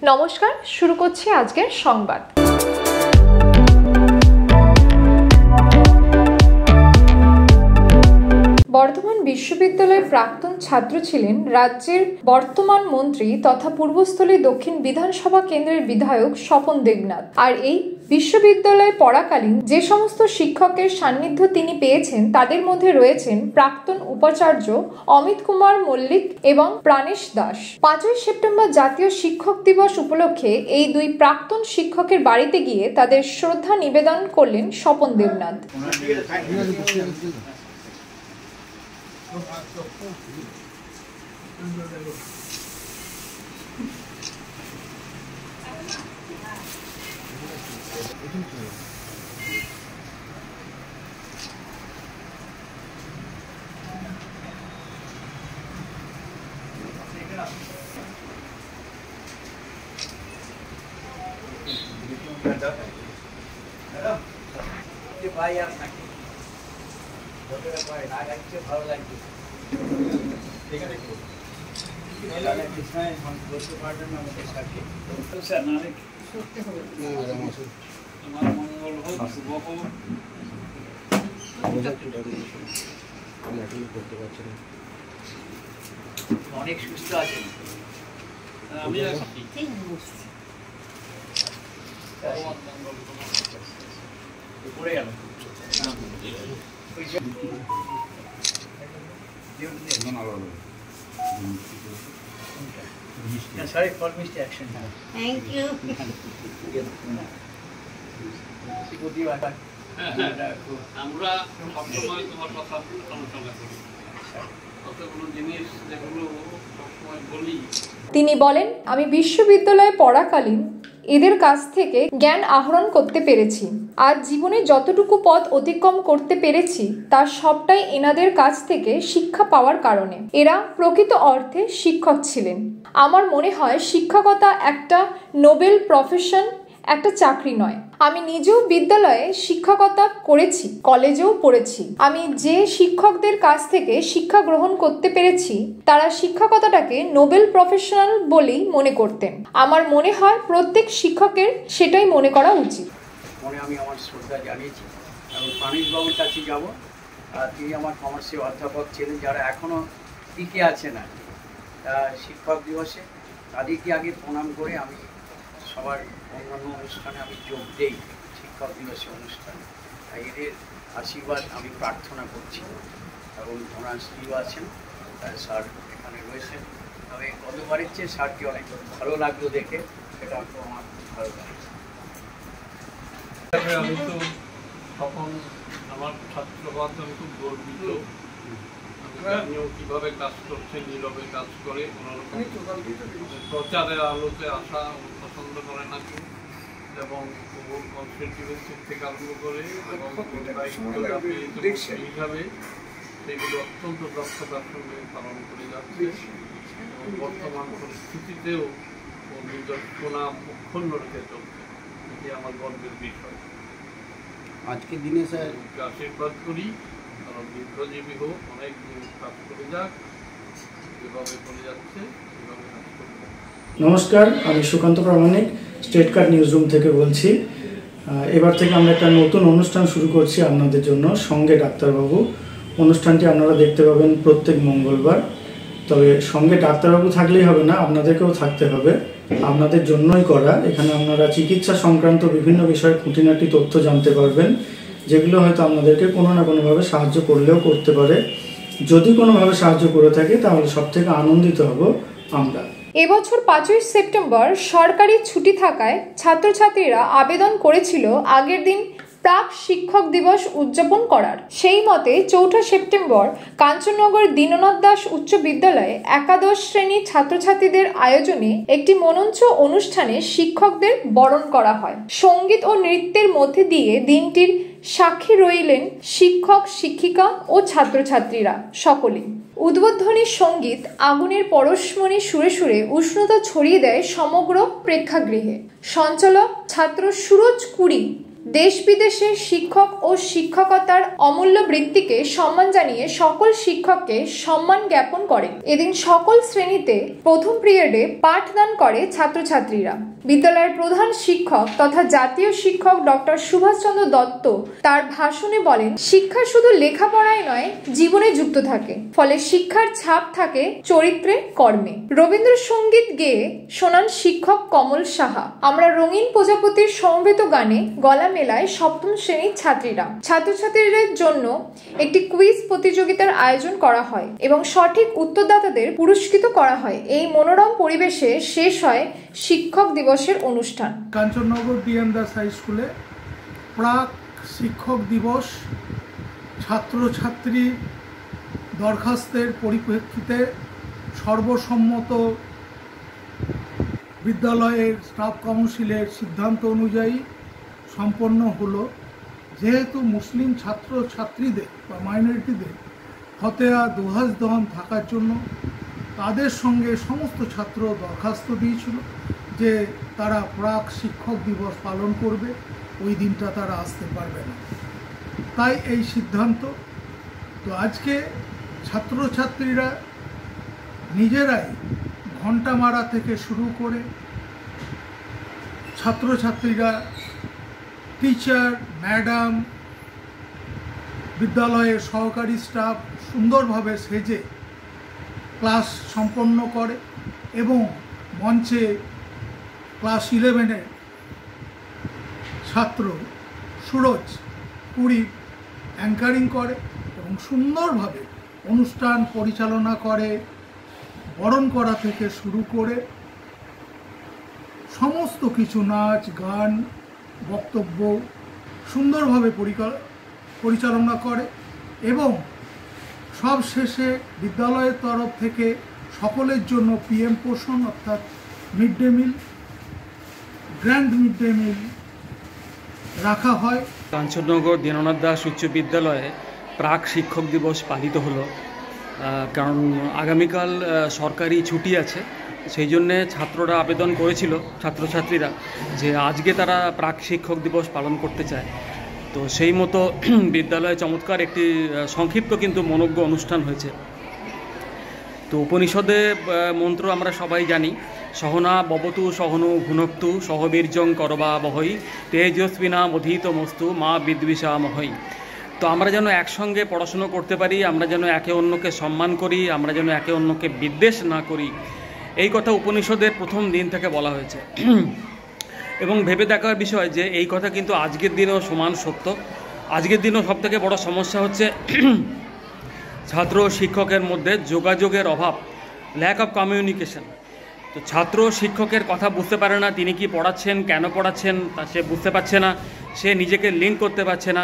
নমস্কার, শুরু করছি আজকের সংবাদ। বর্ধমান বিশ্ববিদ্যালয়ের প্রাক্তন ছাত্র ছিলেন রাজ্যের বর্তমান মন্ত্রী তথা পূর্বস্থলী দক্ষিণ বিধানসভা কেন্দ্রের বিধায়ক স্বপন দেবনাথ। আর এই বিশ্ববিদ্যালয়ে পড়াকালীন যে সমস্ত শিক্ষকের সান্নিধ্য তিনি পেয়েছেন তাদের মধ্যে রয়েছেন প্রাক্তন উপাচার্য অমিত কুমার মল্লিক এবং প্রাণেশ দাস। 5ই সেপ্টেম্বর জাতীয় শিক্ষক দিবস উপলক্ষে এই দুই প্রাক্তন শিক্ষকের বাড়িতে গিয়ে তাদের শ্রদ্ধা নিবেদন করলেন স্বপন দেবনাথ। ভালো লাগছে বলতে পারবেন না আমাদের সাথে আমার মঙ্গল হোক, শুভ হোক। অনেক সুস্থ আছেন। আমি পড়ে গেল Sorry for missed action. Thank you. আমরা সবসময় তোমার কথা আলোচনা করি, কতগুলো জিনিস যেগুলো সবসময় বলি। তিনি বলেন, আমি বিশ্ববিদ্যালয়ে পড়াকালীন এদের কাছ থেকে জ্ঞান আহরণ করতে পেরেছি। আজ জীবনে যতটুকু পথ অতিক্রম করতে পেরেছি তার সবটাই এনাদের কাছ থেকে শিক্ষা পাওয়ার কারণে। এরা প্রকৃত অর্থে শিক্ষক ছিলেন। আমার মনে হয় শিক্ষকতা একটা নোবেল প্রফেশন, একটা চাকরি নয়। আমি নিজেও বিদ্যালয়ে শিক্ষকতা করেছি, কলেজেও পড়েছি। আমি যে শিক্ষকদের কাছ থেকে শিক্ষা গ্রহণ করতে পেরেছি তারা শিক্ষকতাটাকে নোবেল প্রফেশনাল বলেই মনে করতেন। আমার মনে হয় প্রত্যেক শিক্ষকের সেটাই মনে করা উচিত। মনে আমি আমার শ্রদ্ধা জানিয়েছি এবং প্রাণেশ বাবুর কাছে যাব। তিনি আমার কমার্সের অধ্যাপক ছিলেন, যারা এখনও টিকে আছেন আর শিক্ষক দিবসে। তাদেরকে আগে প্রণাম করে আমি সবার অন্যান্য অনুষ্ঠানে আমি যোগ দেই, শিক্ষক দিবসের অনুষ্ঠানে। এদের আশীর্বাদ আমি প্রার্থনা করছি এবং ওনার স্ত্রীও আছেন, স্যার এখানে রয়েছেন। তবে গতবারের চেয়ে স্যারকে অনেক ভালো লাগলো দেখে, সেটা আমার ভালো লাগছে। আমি তো তখন আমার ছাত্রবাদ আমি খুব গর্বিত। জানিও কিভাবে কাজ করছে, নীরবে কাজ করে, কোনোরকম প্রচারের আলোতে আসা পছন্দ করে না কেউ, এবং কনস্টিটিউয়েন্সি থেকে আরম্ভ করে এবং এইভাবে সেগুলো অত্যন্ত দক্ষতার সঙ্গে পালন করে যাচ্ছে এবং বর্তমান পরিস্থিতিতেও নিজের সুনাম অক্ষুণ্ণ রেখে চলছে। এটি আমার গর্বের বিষয়। আজকের দিনে স্যার আশীর্বাদ করি কারণ দীর্ঘজীবী হোক, অনেক কাজ করে যাক, যেভাবে করে যাচ্ছে সেভাবে কাজ করবে। নমস্কার, আমি সুকান্ত প্রামাণিক স্টেট কার্ড নিউজ রুম থেকে বলছি। এবার থেকে আমরা একটা নতুন অনুষ্ঠান শুরু করছি আপনাদের জন্য, সঙ্গে ডাক্তারবাবু। অনুষ্ঠানটি আপনারা দেখতে পাবেন প্রত্যেক মঙ্গলবার। তবে সঙ্গে ডাক্তারবাবু থাকলেই হবে না, আপনাদেরকেও থাকতে হবে। আপনাদের জন্যই করা। এখানে আপনারা চিকিৎসা সংক্রান্ত বিভিন্ন বিষয়ে খুঁটিনাটি তথ্য জানতে পারবেন, যেগুলো হয়তো আপনাদেরকে কোনো না কোনোভাবে সাহায্য করলেও করতে পারে। যদি কোনোভাবে সাহায্য করে থাকে তাহলে সব থেকে আনন্দিত হব আমরা। এবছর 5ই সেপ্টেম্বর সরকারি ছুটি থাকায় ছাত্রছাত্রীরা আবেদন করেছিল আগের দিন প্রাক শিক্ষক দিবস উদযাপন করার। সেই মতে 4 সেপ্টেম্বর কাঞ্চননগর দীননাথ দাস উচ্চ বিদ্যালয়ে একাদশ শ্রেণীর ছাত্রছাত্রীদের আয়োজনে একটি মঞ্চ অনুষ্ঠানে শিক্ষকদের বরণ করা হয়। সঙ্গীত ও নৃত্যের মধ্যে দিয়ে দিনটির সাক্ষী রইলেন শিক্ষক, শিক্ষিকা ও ছাত্রছাত্রীরা সকলেই। উদ্বোধনী সঙ্গীত আগুনের পরশমণি সুরে সুরে উষ্ণতা ছড়িয়ে দেয় সমগ্র প্রেক্ষাগৃহে। সঞ্চালক ছাত্র সুরজ কুড়ি দেশ বিদেশের শিক্ষক ও শিক্ষকতার অমূল্য বৃত্তিকে সম্মান জানিয়ে সকল শিক্ষককে সম্মান জ্ঞাপন করে। এদিন সকল শ্রেণীতে প্রথম পিরিয়ডে পাঠদান করে ছাত্রছাত্রীরা। বিদ্যালয়ের প্রধান শিক্ষক তথা জাতীয় শিক্ষক ডক্টর সুভাষচন্দ্র দত্ত তার ভাষণে বলেন, শিক্ষা শুধু লেখাপড়ায় নয়, জীবনে যুক্ত থাকে, ফলে শিক্ষার ছাপ থাকে চরিত্রে, কর্মে। রবীন্দ্রসঙ্গীত গেয়ে শোনান শিক্ষক কমল সাহা। আমরা রঙিন প্রজাপতির সমবেত গানে গলা মেলায় সপ্তম শ্রেণীর ছাত্রীরা। ছাত্রছাত্রীদের জন্য একটি কুইজ প্রতিযোগিতার আয়োজন করা হয় এবং সঠিক উত্তরদাতাদের পুরস্কৃত করা হয়। এই মনোরম পরিবেশে শেষ হয় শিক্ষক দিবসের অনুষ্ঠান। কাঞ্চননগর ডিএম দাস হাই স্কুলে প্রাক শিক্ষক দিবস ছাত্রছাত্রী দরখাস্তের পরিপ্রেক্ষিতে সর্বসম্মত বিদ্যালয়ের স্টাফ কাউন্সিলের সিদ্ধান্ত অনুযায়ী সম্পন্ন হলো। যেহেতু মুসলিম ছাত্রছাত্রীদের বা মাইনরিটিদের ফতেয়া দোহাজদহন থাকার জন্য তাদের সঙ্গে সমস্ত ছাত্র দরখাস্ত দিয়েছিল যে তারা প্রাক শিক্ষক দিবস পালন করবে, ওই দিনটা তারা আসতে পারবে না, তাই এই সিদ্ধান্ত। তো আজকে ছাত্রছাত্রীরা নিজেরাই ঘন্টা মারা থেকে শুরু করে ছাত্রছাত্রীরা, টিচার, ম্যাডাম, বিদ্যালয়ের সহকারী স্টাফ সুন্দরভাবে সেজে ক্লাস সম্পন্ন করে এবং মঞ্চে ক্লাস 11-এর ছাত্র সুরজ পুরী অ্যাঙ্কারিং করে এবং সুন্দরভাবে অনুষ্ঠান পরিচালনা করে। বরণ করা থেকে শুরু করে সমস্ত কিছু, নাচ, গান, বক্তব্য সুন্দরভাবে পরিচালনা করে এবং সব শেষে বিদ্যালয়ের তরফ থেকে সকলের জন্য পিএম পোষণ অর্থাৎ mid day meal, grand mid day meal রাখা হয়। কাঞ্চননগর দীননাথ দাস উচ্চ বিদ্যালয়ে প্রাক শিক্ষক দিবস পালিত হলো। কারণ আগামীকাল সরকারি ছুটি আছে, সেই জন্যে ছাত্ররা আবেদন করেছিল, ছাত্রছাত্রীরা, যে আজকে তারা প্রাক শিক্ষক দিবস পালন করতে চায়। তো সেই মতো বিদ্যালয়ে চমৎকার একটি সংক্ষিপ্ত কিন্তু মনোজ্ঞ অনুষ্ঠান হয়েছে। তো উপনিষদে মন্ত্র আমরা সবাই জানি, সহনা ববতু সহনু ভুনক্তু সহবীর্যং করবা বহই তেজস্বিনা মধীত মস্তু মা বিদ্বিষা মহই। তো আমরা যেন একসঙ্গে পড়াশুনো করতে পারি, আমরা যেন একে অন্যকে সম্মান করি, আমরা যেন একে অন্যকে বিদ্বেষ না করি, এই কথা উপনিষদের প্রথম দিন থেকে বলা হয়েছে। এবং ভেবে দেখার বিষয় যে এই কথা কিন্তু আজকের দিনেও সমান সত্য। আজকের দিনেও সবথেকে বড় সমস্যা হচ্ছে ছাত্র শিক্ষকের মধ্যে যোগাযোগের অভাব, ল্যাক অফ কমিউনিকেশন। তো ছাত্র শিক্ষকের কথা বুঝতে পারে না, তিনি কি পড়াচ্ছেন, কেন পড়াচ্ছেন তা সে বুঝতে পারছে না, সে নিজেকে লিঙ্ক করতে পারছে না,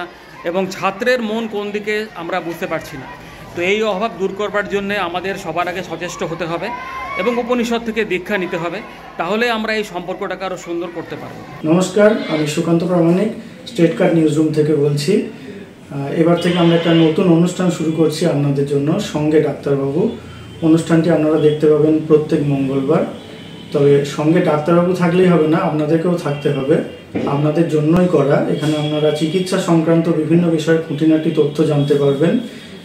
এবং ছাত্রের মন কোন দিকে আমরা বুঝতে পারছি না। তো এই অভাব দূর করবার জন্য আমাদের সবার আগে সচেষ্ট হতে হবে এবং উপনিষদ থেকে দীক্ষা নিতে হবে, তাহলে আমরা এই সম্পর্কটাকে আরও সুন্দর করতে পারব। নমস্কার, আমি সুকান্ত প্রামাণিক স্টেট কার্ড নিউজ রুম থেকে বলছি। এবার থেকে আমরা একটা নতুন অনুষ্ঠান শুরু করছি আপনাদের জন্য, সঙ্গে ডাক্তারবাবু। অনুষ্ঠানটি আপনারা দেখতে পাবেন প্রত্যেক মঙ্গলবার। তবে সঙ্গে ডাক্তারবাবু থাকলেই হবে না, আপনাদেরকেও থাকতে হবে, আপনাদের জন্যই করা। এখানে আপনারা চিকিৎসা সংক্রান্ত বিভিন্ন বিষয়ে খুঁটিনাটি তথ্য জানতে পারবেন,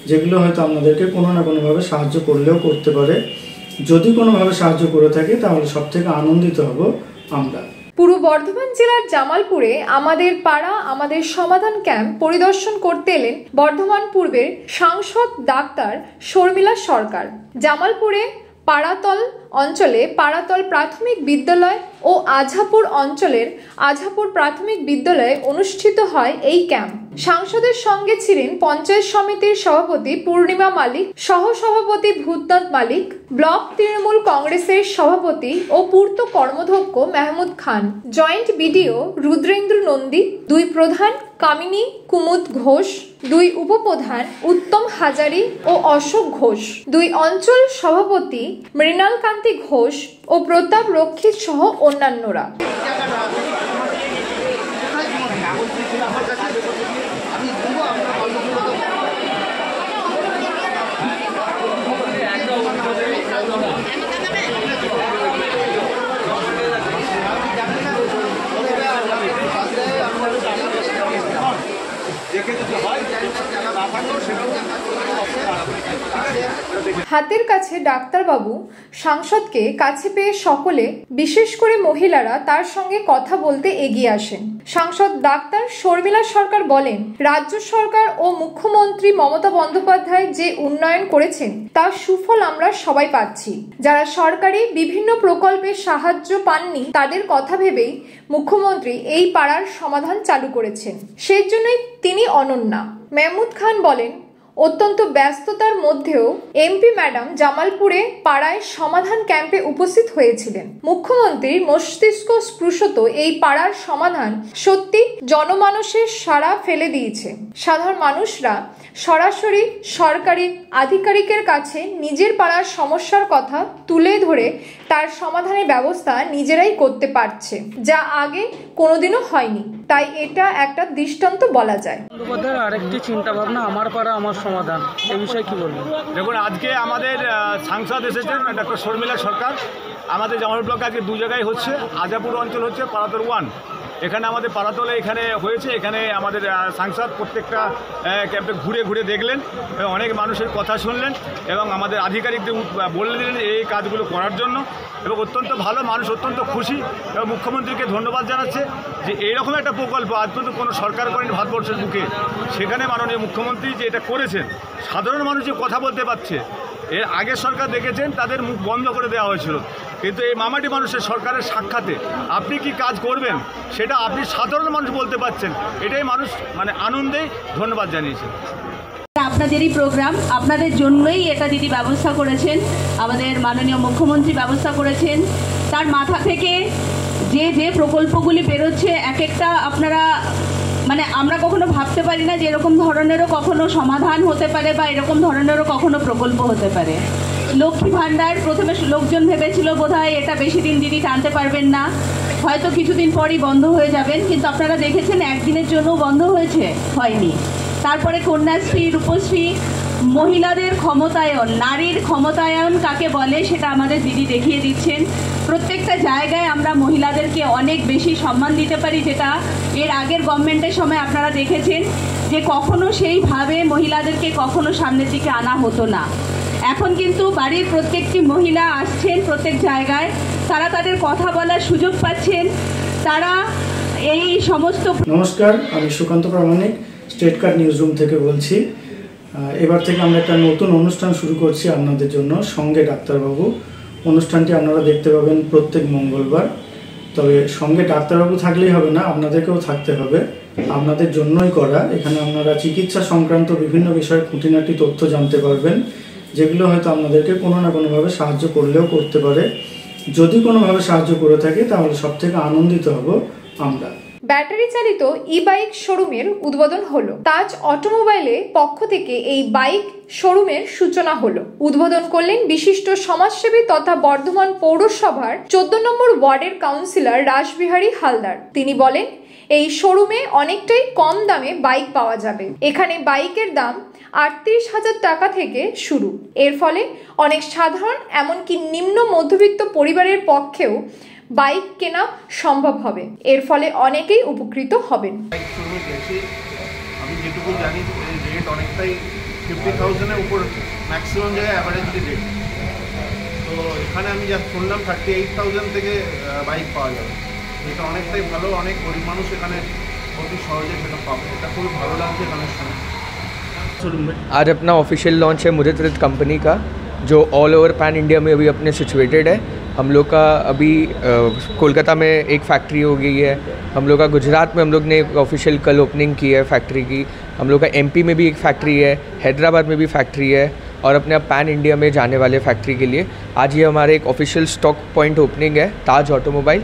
যেগুলো হয়তো আপনাদেরকে কোনো না কোনোভাবে সাহায্য করলেও করতে পারে। যদি কোনোভাবে সাহায্য করে থাকে তাহলে সব থেকে আনন্দিত হব আমরা। পূর্ব বর্ধমান জেলার জামালপুরে আমাদের পাড়া আমাদের সমাধান ক্যাম্প পরিদর্শন করতে এলেন বর্ধমান পূর্বের সাংসদ ডাক্তার শর্মিলা সরকার। জামালপুরে পাড়াতল অঞ্চলে পাড়াতল প্রাথমিক বিদ্যালয় ও আঝাপুর অঞ্চলের আঝাপুর প্রাথমিক বিদ্যালয়ে অনুষ্ঠিত হয় এই ক্যাম্প। সাংসদের সঙ্গে ছিলেন পঞ্চায়েত সমিতির সভাপতি পূর্ণিমা মালিক, সহসভাপতি ভূতনাথ মালিক, ব্লক তৃণমূল কংগ্রেসের সভাপতি ও পূর্ত কর্মধ্যক্ষ মেহমুদ খান, জয়েন্ট বিডিও রুদ্রেন্দ্র নন্দী, দুই প্রধান কামিনী কুমুদ ঘোষ, দুই উপপ্রধান উত্তম হাজারি ও অশোক ঘোষ, দুই অঞ্চল সভাপতি মৃণাল কান্তি ঘোষ ও প্রতাপ রক্ষিত সহ অন্যান্যরা। হাতের কাছে ডাক্তারবাবু সাংসদকে কাছে পেয়ে সকলে, বিশেষ করে মহিলারা, তার সঙ্গে কথা বলতে এগিয়ে আসেন। সাংসদ ডাক্তার শর্মিলা সরকার বলেন, রাজ্য সরকার ও মুখ্যমন্ত্রী মমতা বন্দ্যোপাধ্যায় যে উন্নয়ন করেছেন তার সুফল আমরা সবাই পাচ্ছি। যারা সরকারি বিভিন্ন প্রকল্পে সাহায্য পাননি তাদের কথা ভেবেই মুখ্যমন্ত্রী এই পাড়ার সমাধান চালু করেছেন, সেই জন্যই তিনি অনন্যা। মেহমুদ খান বলেন, অত্যন্ত ব্যস্ততার মধ্যেও এমপি ম্যাডাম জামালপুরে পাড়ায় সমাধান ক্যাম্পে উপস্থিত হয়েছিলেন। মুখ্যমন্ত্রীর মস্তিষ্ক স্পৃশত এই পাড়ার সমাধান সত্যি জনমানসের সাড়া ফেলে দিয়েছে। সাধারণ মানুষরা সরাসরি সরকারি আধিকারিকের কাছে নিজের পাড়ার সমস্যার কথা তুলে ধরে তার সমাধানের ব্যবস্থা নিজেরাই করতে পারছে, যা আগে কোনোদিনও হয়নি। তাই এটা একটা দৃষ্টান্ত বলা যায়। বন্দ্যোপাধ্যায়ের আরেকটি চিন্তা ভাবনা, আমার পাড়া আমার সমাধান, এই বিষয়ে কি বলবেন? দেখুন, আজকে আমাদের সাংসদ এসেছেন ডক্টর শর্মিলা সরকার। আমাদের জামালপুর ব্লকে আজকে 2 জায়গায় হচ্ছে, আজাপুর অঞ্চল হচ্ছে, পাড়াতল 1 এখানে আমাদের পাড়াতলে এখানে হয়েছে। এখানে আমাদের সাংসদ প্রত্যেকটা ক্যাম্পে ঘুরে ঘুরে দেখলেন এবং অনেক মানুষের কথা শুনলেন এবং আমাদের আধিকারিকদের বলে দিলেন এই কাজগুলো করার জন্য, এবং অত্যন্ত ভালো, মানুষ অত্যন্ত খুশি এবং মুখ্যমন্ত্রীকে ধন্যবাদ জানাচ্ছে যে এইরকম একটা প্রকল্প আজ পর্যন্ত কোনো সরকার করেনি ভারতবর্ষের বুকে। সেখানে মাননীয় মুখ্যমন্ত্রী যে এটা করেছেন, সাধারণ মানুষ যে কথা বলতে পারছে। এর আগের সরকার দেখেছেন তাদের মুখ বন্ধ করে দেওয়া হয়েছিল, কিন্তু এই মামাটি মানুষের সরকারের সাক্ষাতে আপনি কি কাজ করবেন সেটা আপনি সাধারণ মানুষ বলতে পারছেন। এটাই মানুষ আনন্দেই ধন্যবাদ জানিয়েছেন। আপনাদেরই প্রোগ্রাম, আপনাদের জন্যই এটা দিদি ব্যবস্থা করেছেন, আমাদের মাননীয় মুখ্যমন্ত্রী ব্যবস্থা করেছেন। তার মাথা থেকে যে যে প্রকল্পগুলি বেরোচ্ছে এক একটা আপনারা আমরা কখনো ভাবতে পারি না যে এরকম ধরনেরও কখনো সমাধান হতে পারে বা এরকম ধরনেরও কখনো প্রকল্প হতে পারে। লক্ষ্মী ভাণ্ডার প্রথমে লোকজন ভেবেছিল বোধহয় এটা বেশি দিন দিদি টানতে পারবেন না, হয়তো কিছুদিন পরই বন্ধ হয়ে যাবেন, কিন্তু আপনারা দেখেছেন একদিনের জন্য বন্ধ হয়নি। তারপরে কন্যাশ্রী, রূপশ্রী, মহিলাদের ক্ষমতায়ন, নারীর ক্ষমতায়ন কাকে বলে সেটা আমাদের দিদি দেখিয়ে দিচ্ছেন। প্রত্যেকটা জায়গায় আমরা মহিলাদেরকে অনেক বেশি সম্মান দিতে পারি, যেটা এর আগের গভর্নমেন্টের সময় আপনারা দেখেছেন যে কখনো সেইভাবে মহিলাদেরকে কখনো সামনের দিকে আনা হতো না। এখন কিন্তু বাড়ির প্রত্যেকটি মহিলা আসছেন প্রত্যেক জায়গায়, তারা তাদের কথা বলার সুযোগ পাচ্ছেন, তারা এই সমস্ত। নমস্কার, আমি সুকান্ত প্রামাণিক স্টেট কার্ড নিউজ রুম থেকে বলছি। এবার থেকে আমরা একটা নতুন অনুষ্ঠান শুরু করছি আপনাদের জন্য, সঙ্গে ডাক্তারবাবু। অনুষ্ঠানটি আপনারা দেখতে পাবেন প্রত্যেক মঙ্গলবার। তবে সঙ্গে ডাক্তারবাবু থাকলেই হবে না, আপনাদেরকেও থাকতে হবে, আপনাদের জন্যই করা। এখানে আপনারা চিকিৎসা সংক্রান্ত বিভিন্ন বিষয়ে খুঁটিনাটি তথ্য জানতে পারবেন, যেগুলো হয়তো আপনাদেরকে কোনো না কোনোভাবে সাহায্য করলেও করতে পারে। যদি কোনোভাবে সাহায্য করে থাকে তাহলে সব থেকে আনন্দিত হব আমরা। ব্যাটারি চালিত ই-বাইক শোরুমের উদ্বোধন হলো। তাজ অটোমোবাইলের পক্ষ থেকে এই বাইক শোরুমের সূচনা হলো। উদ্বোধন করলেন বিশিষ্ট সমাজসেবী তথা বর্ধমান পৌরসভার 14 নম্বর ওয়ার্ডের কাউন্সিলর রাসবিহারী হালদার। তিনি বলেন, এই শোরুমে অনেকটাই কম দামে বাইক পাওয়া যাবে। এখানে বাইকের দাম 38,000 টাকা থেকে শুরু। এর ফলে অনেক সাধারণ এমনকি নিম্ন মধ্যবিত্ত পরিবারের পক্ষেও বাইক কেনা সম্ভব হবে। এর ফলে অনেকেই উপকৃত হবেন। আমি যেটুকু জানি রেট অনেকটাই 50,000-এর উপর ম্যাক্সিমাম জায়গায় অ্যাভারেজলি রেট। তো এখানে আমি যা শুনলাম 38,000 থেকে বাইক পাওয়া যাবে, এটা অনেকটাই ভালো। অনেক গরিব মানুষ এখানে অতি সহজে সেটা পাবে, এটা খুব ভালো লাগছে এখানে শুনে। आज अपना ऑफिशियल लॉन्च है मुदित रित कंपनी का, जो ऑल ओवर पैन इंडिया में अभी अपने सिचुएटेड है। हम लोग का अभी कोलकाता में एक फैक्ट्री हो गई है, हम लोग का गुजरात में हम लोग ने ऑफिशियल कल ओपनिंग की है फैक्ट्री की, हम लोग का एमपी में भी एक फैक्ट्री है, हैदराबाद में भी फैक्ट्री है, और अपने अब पैन इंडिया में जाने वाले फैक्ट्री के लिए आज ये हमारे एक ऑफिशियल स्टॉक पॉइंट ओपनिंग है ताज ऑटोमोबाइल,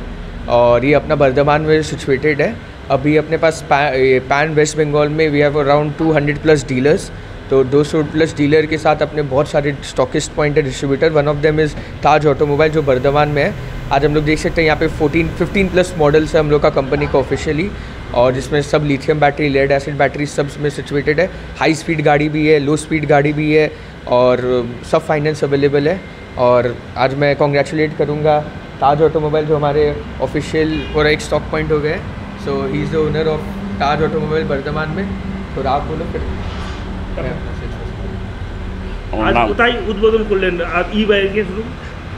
और ये अपना बर्धमान में सिचुएटेड है। अभी अपने पास पैन वेस्ट बंगाल में वी हैव अराउंड 200+ डीलर्स, तो 200+ डीलर के साथ अपने बहुत सारे स्टॉकिस्ट पॉइंट है, distributor. One of them is Taj automobile जो बर्धमान में है। आज हम लोग देख सकते हैं यहाँ पे 15+ मॉडल्स है हम लोग का कंपनी का ऑफिशियली, और जिसमें सब lithium battery, lead acid battery सब में सिचुएटेड है। हाई स्पीड गाड़ी भी है, लो स्पीड गाड़ी भी है, और सब फाइनेंस अवेलेबल है। और आज मैं कॉन्ग्रेचुलेट करूँगा ताज ऑटोमोबाइल जो हमारे ऑफिशियल पूरा एक स्टॉक पॉइंट हो गए। So he is the owner of Taj automobile Bardhaman में। तो आप बोलो फिर। আজ কোথায় উদ্বোধন করলেন আর ই বাইকে শুরু?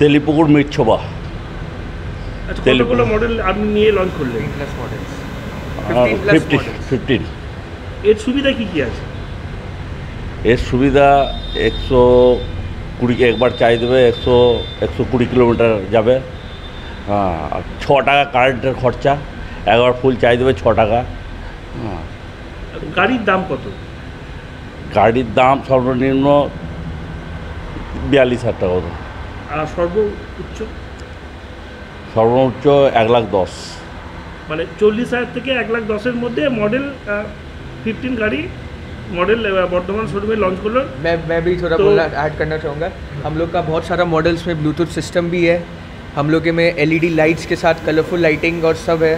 তেলিপুকুর মিটছোবা। আচ্ছা, কতগুলো মডেল আপনি নিয়ে লঞ্চ করলেন? 15। এর সুবিধা কি কি আছে? এর সুবিধা 120 একবার চাই দেবে, 120 কিলোমিটার যাবে। হ্যাঁ, 6 টাকা কারেন্টের খরচা, একবার ফুল চাই দেবে 6 টাকা। হ্যাঁ। গাড়ির দাম কত? গাড়ির দাম সর্বনিম্ন 42,000 টাকা। আর সর্বোচ্চ? সর্বোচ্চ 1,10,000। মানে 40,000 থেকে 1,10,000 মধ্যে मॉडल 15 गाड़ी मॉडल वर्धमान शोरूम में लॉन्च कर लो। मैं भी थोड़ा बोलना ऐड करना चाहूँगा। हम लोग का बहुत सारा मॉडल्स में ब्लूटूथ सिस्टम भी है, हम लोग के में LED लाइट्स के साथ कलरफुल लाइटिंग और सब है।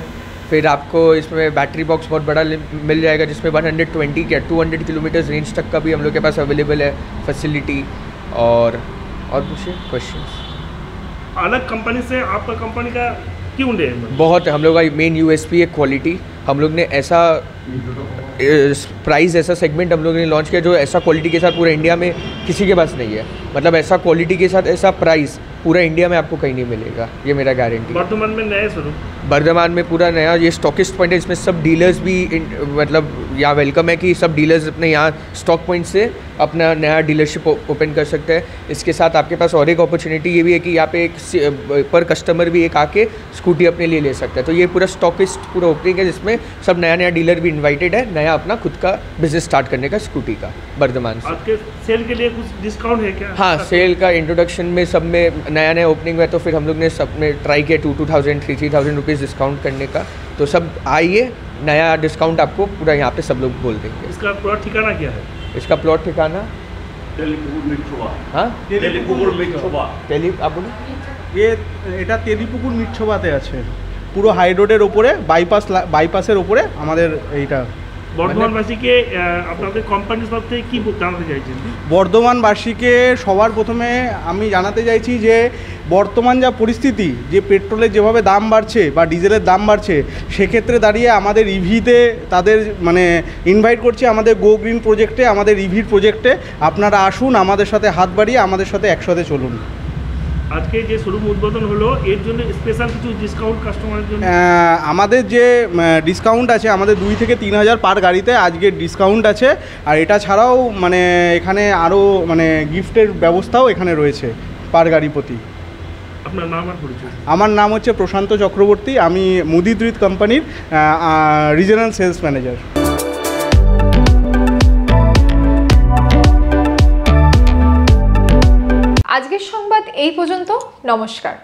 फिर आपको इसमें बैटरी बॉक्स बहुत बड़ा मिल जाएगा जिसमें 120 या 200 किलोमीटर रेंज तक का भी हम लोग के पास अवेलेबल है फैसिलिटी। और पूछिए क्वेश्चंस। अलग कंपनी से आपका कंपनी का क्यों है? बहुत हम लोग का मेन USP है क्वालिटी। हम लोग ने ऐसा प्राइस ऐसा सेगमेंट हम लोग ने लॉन्च किया जो ऐसा क्वालिटी के साथ पूरा इंडिया में किसी के पास नहीं है। मतलब ऐसा क्वालिटी के साथ ऐसा प्राइस पूरा इंडिया में आपको कहीं नहीं मिलेगा, ये मेरा गारंटी। वर्धमान में नया शोरूम? वर्धमान में पूरा नया ये स्टॉकिस्ट पॉइंट है, इसमें सब डीलर्स भी मतलब यहाँ वेलकम है कि सब डीलर्स अपने यहाँ स्टॉक पॉइंट से अपना नया डीलरशिप ओपन कर सकते हैं। इसके साथ आपके पास और एक अपॉर्चुनिटी ये भी है कि यहाँ पे एक पर कस्टमर भी एक आके स्कूटी अपने लिए ले सकता है। तो ये पूरा स्टॉकिस्ट पूरा ओपनिंग है जिसमें सब नया नया डीलर भी इन्वाइटेड है, नया अपना खुद का बिजनेस स्टार्ट करने का स्कूटी का वर्धमान से। आपके सेल के लिए कुछ डिस्काउंट है क्या? हाँ, सेल का इंट्रोडक्शन में सब में नया नया ओपनिंग हुआ तो फिर हम लोग ने सब में ट्राई किया 2,000 3,000 रुपीज़ डिस्काउंट करने का। तो सब आइए, नया डिस्काउंट आपको पूरा यहाँ पे सब लोग बोल देंगे। इसका प्लॉट ठिकाना क्या है? इसका प्लॉट ठिकाना हाँ এটা তেলিপুকুর মিটছোবাতে আছে, পুরো হাই রোডের ওপরে বাইপাসের ওপরে আমাদের এইটা। বর্ধমানবাসীকে আপনাদের কোম্পানির তরফ থেকে কী জানাতে চাইছেন? বর্ধমানবাসীকে সবার প্রথমে আমি জানাতে চাইছি যে বর্তমান যা পরিস্থিতি, যে পেট্রোলের যেভাবে দাম বাড়ছে বা ডিজেলের দাম বাড়ছে, সেক্ষেত্রে দাঁড়িয়ে আমাদের ইভিতে তাদের মানে ইনভাইট করছি আমাদের গো গ্রিন প্রজেক্টে, আমাদের ইভির প্রজেক্টে আপনারা আসুন, আমাদের সাথে হাত বাড়িয়ে আমাদের সাথে একসাথে চলুন। আজকে যে শোরুম উদ্বোধন হলো এর জন্য স্পেশাল কিছু ডিসকাউন্ট কাস্টমারের জন্য? আমাদের যে ডিসকাউন্ট আছে আমাদের 2 থেকে 3,000 পার গাড়িতে আজকে ডিসকাউন্ট আছে। আর এটা ছাড়াও মানে এখানে আরও মানে গিফটের ব্যবস্থাও এখানে রয়েছে পার গাড়ি প্রতি। আপনার নাম আর পরিচয়? আমার নাম হচ্ছে প্রশান্ত চক্রবর্তী, আমি মুদিদ্রিত কোম্পানির রিজনাল সেলস ম্যানেজার। আজকের সংবাদ এই পর্যন্ত। নমস্কার।